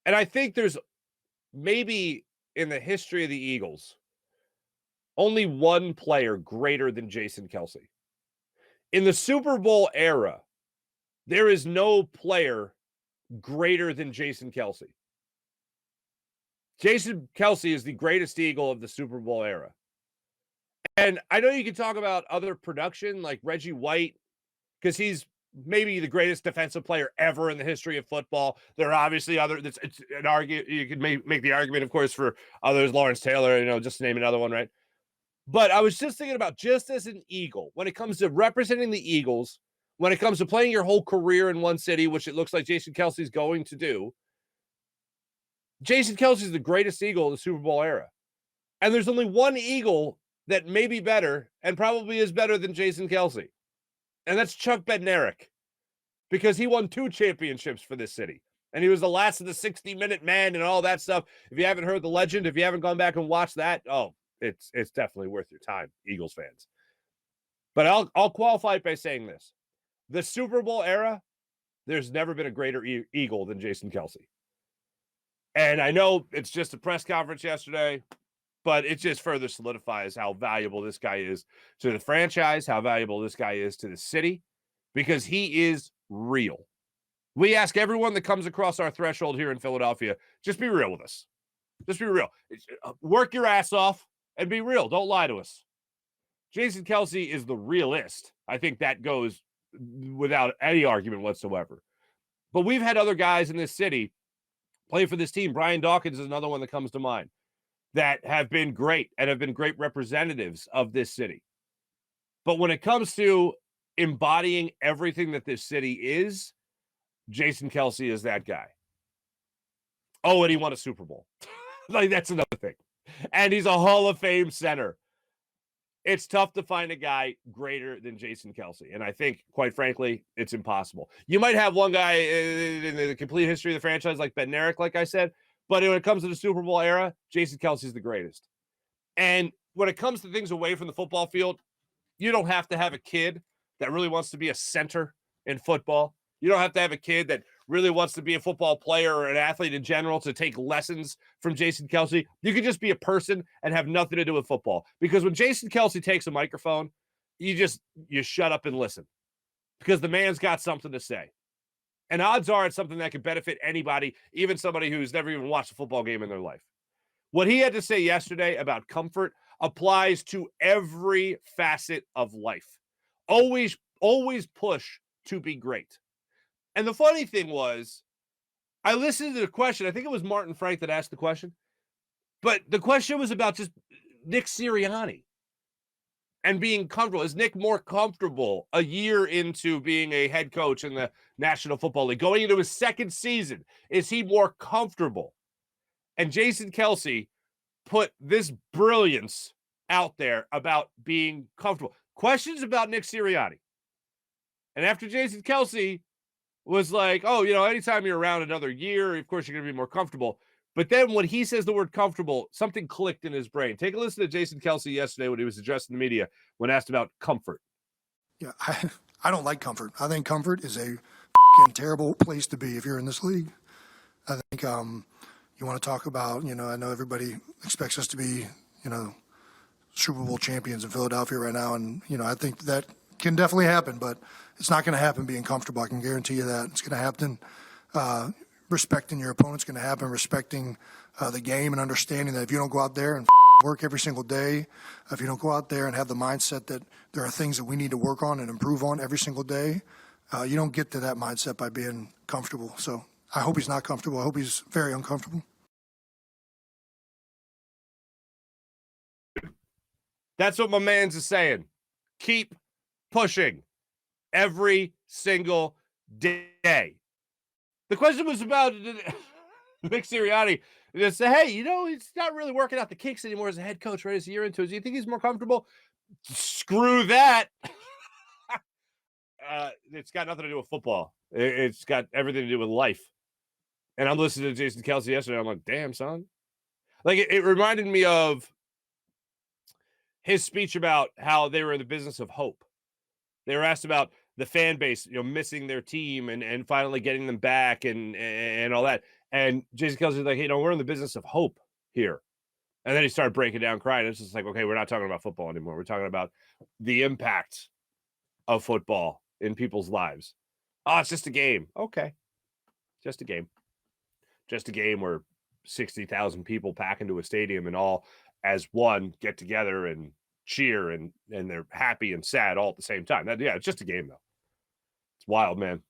And I think there's maybe in the history of the Eagles, only one player greater than Jason Kelce. In the Super Bowl era, there is no player greater than Jason Kelce. Jason Kelce is the greatest Eagle of the Super Bowl era. And I know you can talk about other production like Reggie White, because he's maybe the greatest defensive player ever in the history of football. There are obviously other, it's an argument. You could make the argument, of course, for others, Lawrence Taylor, just to name another one, right? But I was just thinking about just as an Eagle, when it comes to representing the Eagles, when it comes to playing your whole career in one city, which it looks like Jason Kelce is going to do, Jason Kelce is the greatest Eagle of the Super Bowl era. And there's only one Eagle that may be better and probably is better than Jason Kelce. And that's Chuck Bednarik, because he won 2 championships for this city. And he was the last of the 60-minute man and all that stuff. If you haven't heard the legend, if you haven't gone back and watched that, it's definitely worth your time, Eagles fans. But I'll qualify it by saying this. The Super Bowl era, there's never been a greater Eagle than Jason Kelce. And I know it's just a press conference yesterday, but it just further solidifies how valuable this guy is to the franchise, how valuable this guy is to the city, because he is real. We ask everyone that comes across our threshold here in Philadelphia, just be real with us. Just be real. Work your ass off and be real. Don't lie to us. Jason Kelce is the realist. I think that goes without any argument whatsoever. But we've had other guys in this city play for this team. Brian Dawkins is another one that comes to mind, that have been great and have been great representatives of this city. But when it comes to embodying everything that this city is, Jason Kelce is that guy. Oh, and he won a Super Bowl. Like, that's another thing. And he's a Hall of Fame center. It's tough to find a guy greater than Jason Kelce. And I think, quite frankly, it's impossible. You might have one guy in the complete history of the franchise like Bednarik, like I said, but when it comes to the Super Bowl era, Jason Kelce is the greatest. And when it comes to things away from the football field, you don't have to have a kid that really wants to be a center in football. You don't have to have a kid that really wants to be a football player or an athlete in general to take lessons from Jason Kelce. You can just be a person and have nothing to do with football. Because when Jason Kelce takes a microphone, you shut up and listen, because the man's got something to say. And odds are it's something that could benefit anybody, even somebody who's never even watched a football game in their life. What he had to say yesterday about comfort applies to every facet of life. Always push to be great. And the funny thing was, I listened to the question. I think it was Martin Frank that asked the question. But the question was about just Nick Sirianni and being comfortable. Is Nick more comfortable a year into being a head coach in the National Football League? Going into his second season, is he more comfortable? And Jason Kelce put this brilliance out there about being comfortable. Questions about Nick Sirianni. And after Jason Kelce was like, anytime you're around another year, of course, you're going to be more comfortable. But then when he says the word comfortable, something clicked in his brain. Take a listen to Jason Kelce yesterday when he was addressing the media when asked about comfort. Yeah, I don't like comfort. I think comfort is a terrible place to be if you're in this league. I think you want to talk about, I know everybody expects us to be, Super Bowl champions in Philadelphia right now. And, I think that can definitely happen, but it's not going to happen being comfortable. I can guarantee you that. It's going to happen respecting your opponent's going to happen, respecting the game and understanding that if you don't go out there and work every single day, if you don't go out there and have the mindset that there are things that we need to work on and improve on every single day, you don't get to that mindset by being comfortable. So I hope he's not comfortable. I hope he's very uncomfortable. That's what my man's is saying. Keep pushing every single day. The question was about Nick Sirianni. Just say, hey, he's not really working out the kinks anymore as a head coach right as a year into it. Do you think he's more comfortable? Screw that. It's got nothing to do with football. It's got everything to do with life. And I'm listening to Jason Kelce yesterday. I'm like, damn, son. Like, it reminded me of his speech about how they were in the business of hope. They were asked about the fan base, missing their team and finally getting them back and all that. And Jason Kelce was like, hey, we're in the business of hope here. And then he started breaking down, crying. It's just like, okay, we're not talking about football anymore. We're talking about the impact of football in people's lives. Oh, it's just a game. Okay. Just a game. Just a game where 60,000 people pack into a stadium and all as one get together and cheer and they're happy and sad all at the same time. It's just a game, though. It's wild, man.